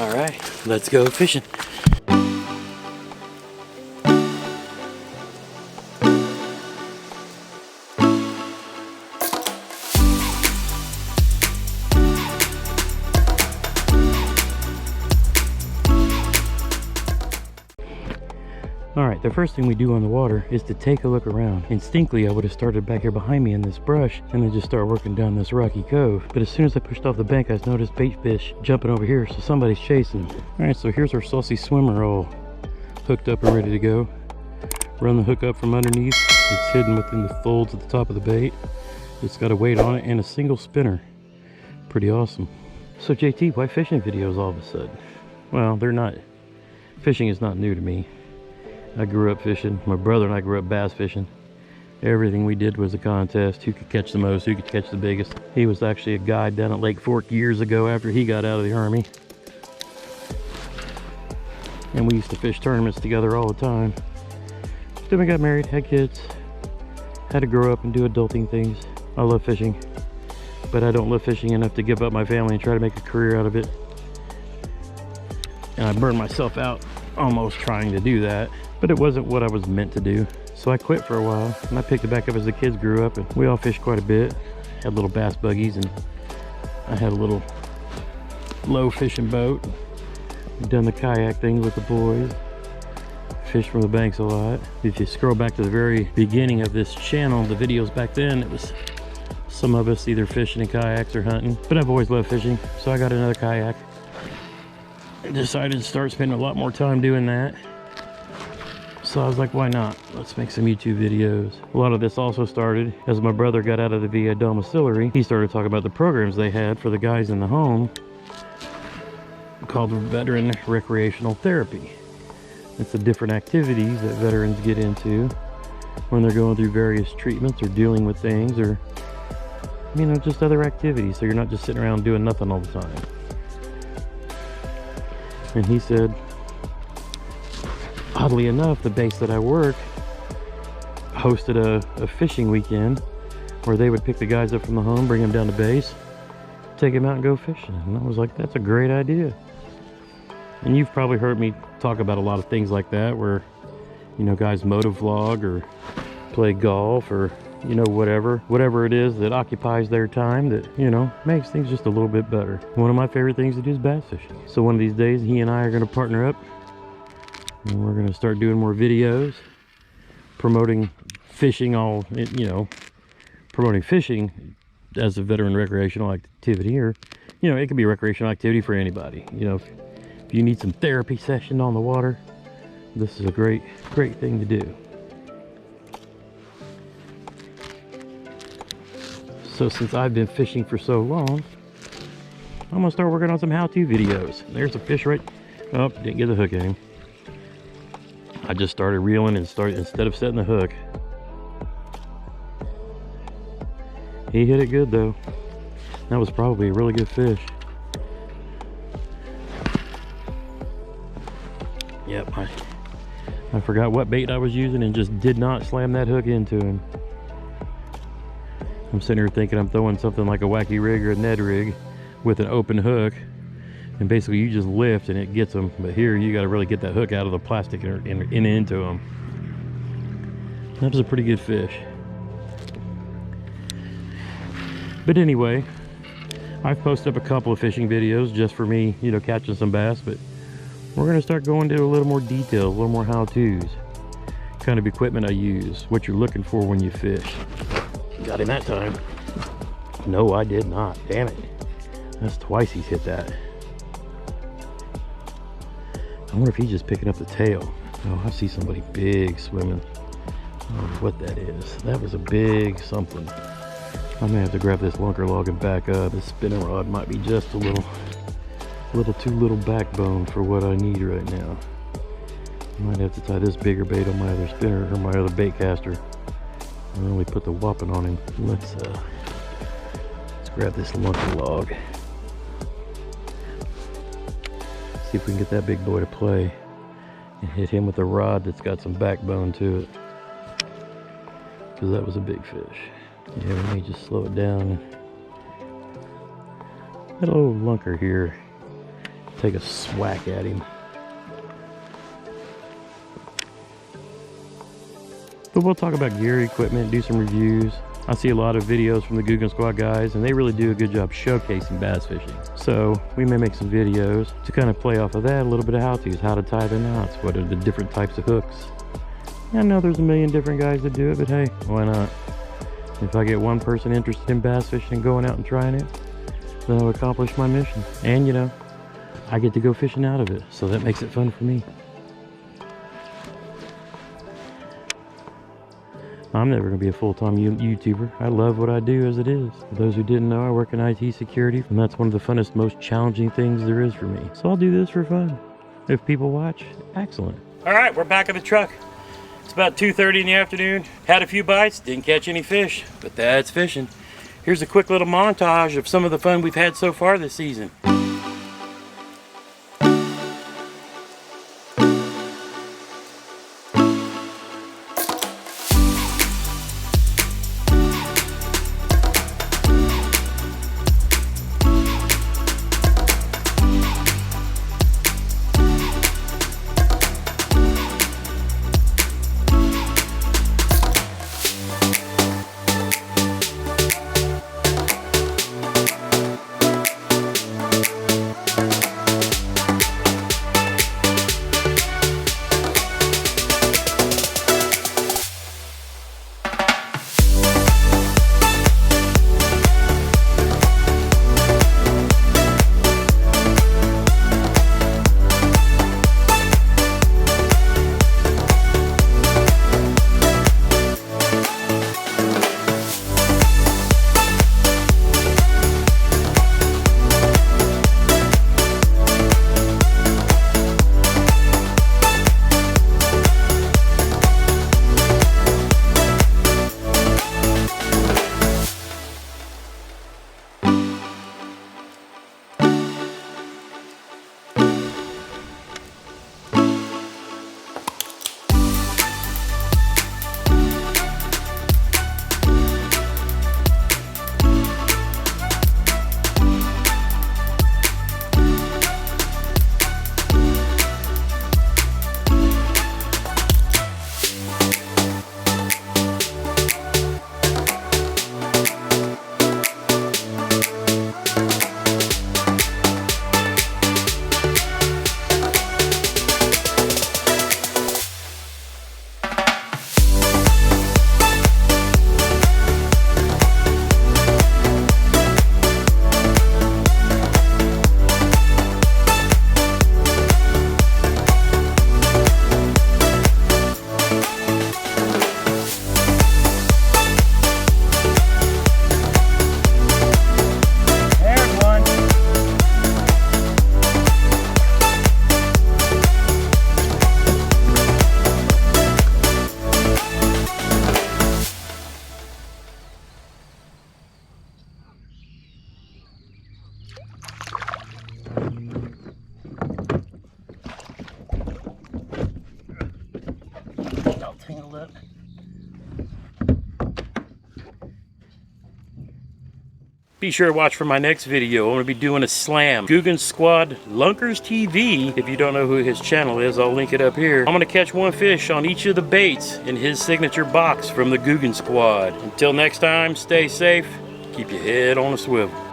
All right, let's go fishing. Alright, the first thing we do on the water is to take a look around. Instinctively, I would have started back here behind me in this brush and then just start working down this rocky cove. But as soon as I pushed off the bank, I noticed bait fish jumping over here, so somebody's chasing. Alright, so here's our saucy swimmer all hooked up and ready to go. Run the hook up from underneath. It's hidden within the folds at the top of the bait. It's got a weight on it and a single spinner. Pretty awesome. So JT, why fishing videos all of a sudden? Well, they're not. Fishing is not new to me. I grew up fishing. My brother and I grew up bass fishing. Everything we did was a contest. Who could catch the most, who could catch the biggest. He was actually a guide down at Lake Fork years ago after he got out of the Army. And we used to fish tournaments together all the time. Then we got married, had kids, had to grow up and do adulting things. I love fishing, but I don't love fishing enough to give up my family and try to make a career out of it. And I burned myself out almost trying to do that. But it wasn't what I was meant to do. So I quit for a while, and I picked it back up as the kids grew up, and we all fished quite a bit. Had little bass buggies, and I had a little low fishing boat. We've done the kayak thing with the boys. Fished from the banks a lot. If you scroll back to the very beginning of this channel, the videos back then, it was some of us either fishing in kayaks or hunting. But I've always loved fishing, so I got another kayak. I decided to start spending a lot more time doing that. So I was like, why not? Let's make some YouTube videos. A lot of this also started as my brother got out of the VA domiciliary. He started talking about the programs they had for the guys in the home called Veteran Recreational Therapy. It's the different activities that veterans get into when they're going through various treatments or dealing with things, or, you know, just other activities. So you're not just sitting around doing nothing all the time. And he said, oddly enough, the base that I work hosted a fishing weekend where they would pick the guys up from the home, bring them down to base, take them out and go fishing. And I was like, that's a great idea. And you've probably heard me talk about a lot of things like that where, you know, guys motovlog or play golf or, you know, whatever it is that occupies their time that, you know, makes things just a little bit better. One of my favorite things to do is bass fishing. So one of these days, he and I are going to partner up. And we're going to start doing more videos promoting fishing, promoting fishing as a veteran recreational activity, or, you know, it could be a recreational activity for anybody. You know, if you need some therapy session on the water, this is a great thing to do. So since I've been fishing for so long, I'm going to start working on some how-to videos. There's a fish right, oh, didn't get the hook in him. I just started reeling and instead of setting the hook. He hit it good though. That was probably a really good fish. Yep, I forgot what bait I was using and just did not slam that hook into him. I'm sitting here thinking I'm throwing something like a wacky rig or a Ned rig with an open hook. And basically you just lift and it gets them. But here you got to really get that hook out of the plastic and into them. That was a pretty good fish. But anyway, I've posted up a couple of fishing videos just for me, you know, catching some bass. But we're going to start going into a little more detail, a little more how-tos. Kind of equipment I use, what you're looking for when you fish. Got him that time. No, I did not. Damn it. That's twice he's hit that. I wonder if he's just picking up the tail. Oh, I see somebody big swimming. I don't know what that is. That was a big something. I may have to grab this lunker log and back up. This spinning rod might be just a little too little backbone for what I need right now. I might have to tie this bigger bait on my other spinner or my other baitcaster. I really put the whopping on him. Let's grab this lunker log. See if we can get that big boy to play and hit him with a rod that's got some backbone to it, because that was a big fish. Yeah, we may just slow it down. That old lunker here take a swack at him. But we'll talk about gear, equipment, do some reviews. I see a lot of videos from the Googan Squad guys, and they really do a good job showcasing bass fishing. So we may make some videos to kind of play off of that, a little bit of how-tos, how to tie their knots, what are the different types of hooks. I know there's a million different guys that do it, but hey, why not? If I get one person interested in bass fishing and going out and trying it, then I'll accomplish my mission. And you know, I get to go fishing out of it, so that makes it fun for me. I'm never going to be a full-time YouTuber. I love what I do as it is. For those who didn't know, I work in IT security, and that's one of the funnest, most challenging things there is for me. So I'll do this for fun. If people watch, excellent. All right, we're back at the truck. It's about 2:30 in the afternoon. Had a few bites, didn't catch any fish, but that's fishing. Here's a quick little montage of some of the fun we've had so far this season. Be sure to watch for my next video. I'm going to be doing a slam. Googan Squad Lunkers TV. If you don't know who his channel is, I'll link it up here. I'm going to catch one fish on each of the baits in his signature box from the Googan Squad. Until next time, stay safe. Keep your head on a swivel.